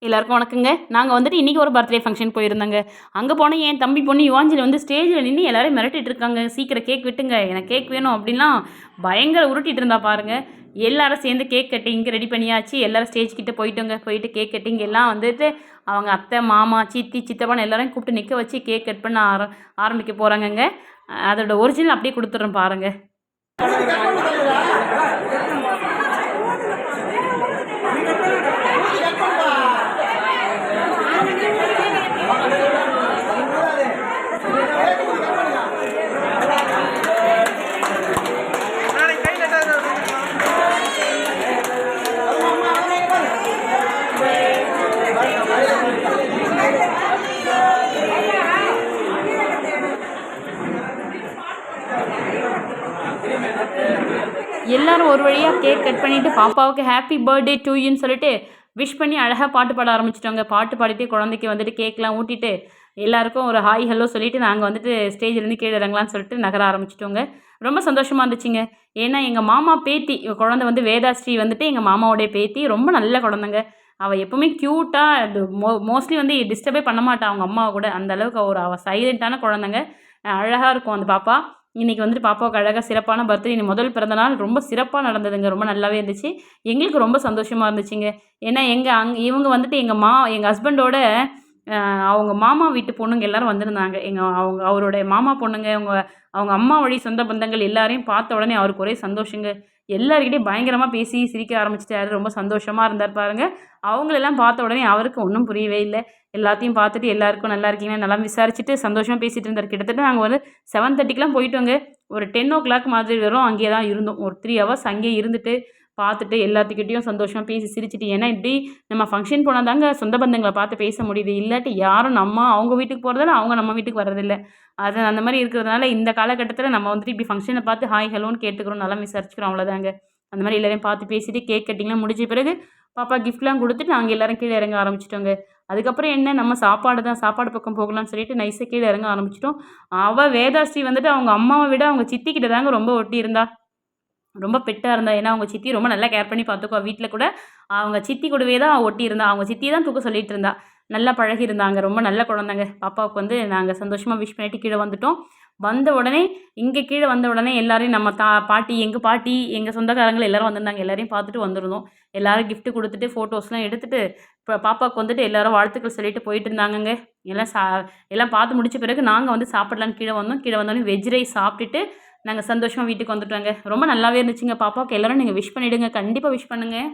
எல்லாருக்கும் வணக்கங்க. நாங்கள் வந்துட்டு இன்றைக்கி ஒரு பர்த்டே ஃபங்க்ஷன் போயிருந்தோங்க. அங்கே போனால் என் தம்பி பொண்ணு யுவாஞ்சலி வந்து ஸ்டேஜில் நின்று எல்லாரையும் மிரட்டிட்டு இருக்காங்க. சீக்கிரம் கேக் வெட்டுங்க, எனக்கு கேக் வேணும் அப்படின்லாம் பயங்கர உருட்டிட்டு இருந்தா பாருங்க. எல்லாரும் சேர்ந்து கேக் கட்டிங்க்கு ரெடி பண்ணியாச்சு. எல்லாரும் ஸ்டேஜ் கிட்ட போயிட்டோங்க. போயிட்டு கேக் கட்டிங் எல்லாம் வந்துட்டு அவங்க அத்தை, மாமா, சித்தி, சித்தப்பான்னு எல்லாரையும் கூப்பிட்டு நிற்க வச்சு கேக் கட் பண்ண ஆரம்பிக்க போகிறாங்கங்க. அதோட ஒரிஜினல் அப்படியே கொடுத்துட்றேன் பாருங்கள். எல்லாரும் ஒரு வழியாக கேக் கட் பண்ணிவிட்டு பாப்பாவுக்கு ஹாப்பி பர்த்டே டு யூன்னு சொல்லிட்டு விஷ் பண்ணி அழகாக பாட்டு பாட ஆரம்பிச்சிட்டோங்க. பாட்டு பாடிட்டு குழந்தைக்கு வந்துட்டு கேக்லாம் ஊட்டிட்டு எல்லாருக்கும் ஒரு ஹாய் ஹலோ சொல்லிவிட்டு நாங்கள் வந்துட்டு ஸ்டேஜ்லேருந்து கீழே இறங்கலான்னு சொல்லிட்டு நகர ஆரம்பிச்சிட்டோங்க. ரொம்ப சந்தோஷமாக இருந்துச்சுங்க. ஏன்னா எங்கள் மாமா பேத்தி குழந்தை வந்து வேதாஸ்ரீ வந்துட்டு எங்கள் மாமாவோடைய பேத்தி ரொம்ப நல்ல குழந்தைங்க. அவள் எப்போவுமே க்யூட்டாக அது மோஸ்ட்லி வந்து டிஸ்டர்பே பண்ண மாட்டாள் அவங்க அம்மாவை கூட. அந்தளவுக்கு அவள் சைலண்ட்டான குழந்தைங்க. அழகாக இருக்கும் அந்த பாப்பா. இன்றைக்கி வந்துட்டு பாப்பாவுக்கு அழகாக சிறப்பான பர்த்டே முதல் பிறந்தநாள் ரொம்ப சிறப்பாக நடந்ததுங்க. ரொம்ப நல்லாவே இருந்துச்சு. எங்களுக்கு ரொம்ப சந்தோஷமாக இருந்துச்சுங்க. ஏன்னா இவங்க வந்துட்டு எங்கள் ஹஸ்பண்டோட அவங்க மாமா வீட்டு பொண்ணுங்க எல்லோரும் வந்திருந்தாங்க. அவருடைய மாமா பொண்ணுங்க, அவங்க அம்மா வழி சொந்த பந்தங்கள் எல்லாரையும் பார்த்த உடனே அவருக்கு ஒரே சந்தோஷங்க. எல்லாருக்கிட்டையும் பயங்கரமாக பேசி சிரிக்க ஆரம்பிச்சிட்டாரு. ரொம்ப சந்தோஷமாக இருந்தார் பாருங்க. அவங்களெல்லாம் பார்த்த உடனே அவருக்கு ஒன்றும் புரியவே இல்லை. எல்லாத்தையும் பார்த்துட்டு எல்லாருக்கும் நல்லா இருக்கீங்கன்னா நல்லா விசாரிச்சுட்டு சந்தோஷமாக பேசிகிட்டு இருந்தார். கிட்டத்தட்ட நாங்கள் ஒரு 7:30க்கெலாம் போயிட்டோங்க. ஒரு 10 மாதிரி வரும் அங்கேயே தான் இருந்தோம். ஒரு 3 ஹவர்ஸ் அங்கேயே இருந்துட்டு பார்த்துட்டு எல்லாத்துக்கிட்டேயும் சந்தோஷமாக பேசி சிரிச்சிட்டு. ஏன்னா இப்படி நம்ம ஃபங்க்ஷன் போனால் தாங்க சொந்த பந்தங்களை பார்த்து பேச முடியுது. இல்லாட்டி யாரும் அவங்க வீட்டுக்கு போகிறதில்ல, அவங்க நம்ம வீட்டுக்கு வர்றதில்ல. அது அந்த மாதிரி இருக்கிறதுனால இந்த காலகட்டத்தில் நம்ம வந்துட்டு இப்படி ஃபங்க்ஷனை பார்த்து ஹாய் ஹலோன்னு கேட்டுக்கிறோம், நல்லா விசாரிச்சுக்கிறோம், அவ்வளோதாங்க. அந்த மாதிரி எல்லோரையும் பார்த்து பேசிவிட்டு கேக் கட்டிங்லாம் முடிஞ்ச பிறகு பாப்பா கிஃப்ட்லாம் கொடுத்துட்டு நாங்கள் எல்லோரும் கீழே இறங்க ஆரம்பிச்சிட்டோங்க. அதுக்கப்புறம் என்ன நம்ம சாப்பாடு பக்கம் போகலான்னு சொல்லிட்டு நைஸாக கீழே இறங்க ஆரம்பிச்சிட்டோம். அவள் வேதாஸ்ரீ வந்துட்டு அவங்க அம்மாவை விட அவங்க சித்திக்கிட்ட தாங்க ரொம்ப ஒட்டி இருந்தா. ரொம்ப பெட்டாக இருந்தா. ஏன்னா அவங்க சித்தி ரொம்ப நல்லா கேர் பண்ணி பார்த்துக்குவா. வீட்டில் கூட அவங்க சித்தி கூடவே தான் ஒட்டி இருந்தா. அவங்க சித்தி தான் தூக்க சொல்லிட்டு இருந்தா. நல்லா பழகி இருந்தாங்க. ரொம்ப நல்ல குழந்தைங்க. பாப்பாவுக்கு வந்து நாங்கள் சந்தோஷமாக விஷ் பண்ணிவிட்டு கீழே வந்துட்டோம். வந்த உடனே இங்கே கீழே வந்த உடனே எல்லோரையும் நம்ம பாட்டி, எங்கள் சொந்தக்காரங்கள் எல்லோரும் வந்திருந்தாங்க. எல்லாரையும் பார்த்துட்டு வந்துருந்தோம். எல்லோரும் கிஃப்ட்டு கொடுத்துட்டு ஃபோட்டோஸ்லாம் எடுத்துகிட்டு இப்போ பாப்பாவுக்கு வந்துட்டு எல்லோரும் வாழ்த்துக்கள் சொல்லிட்டு போயிட்டு இருந்தாங்கங்க. எல்லாம் பார்த்து முடிச்ச பிறகு நாங்கள் வந்து சாப்பிடலான்னு கீழே வந்தோம். கீழே வந்தோடனே வெஜ் ரைஸ் சாப்பிட்டுட்டு நாங்கள் சந்தோஷமாக வீட்டுக்கு வந்துட்டோங்க. ரொம்ப நல்லாவே இருந்துச்சுங்க. பாப்பாவுக்கு எல்லோரும் நீங்கள் விஷ் பண்ணிவிடுங்க. கண்டிப்பாக விஷ் பண்ணுங்கள்.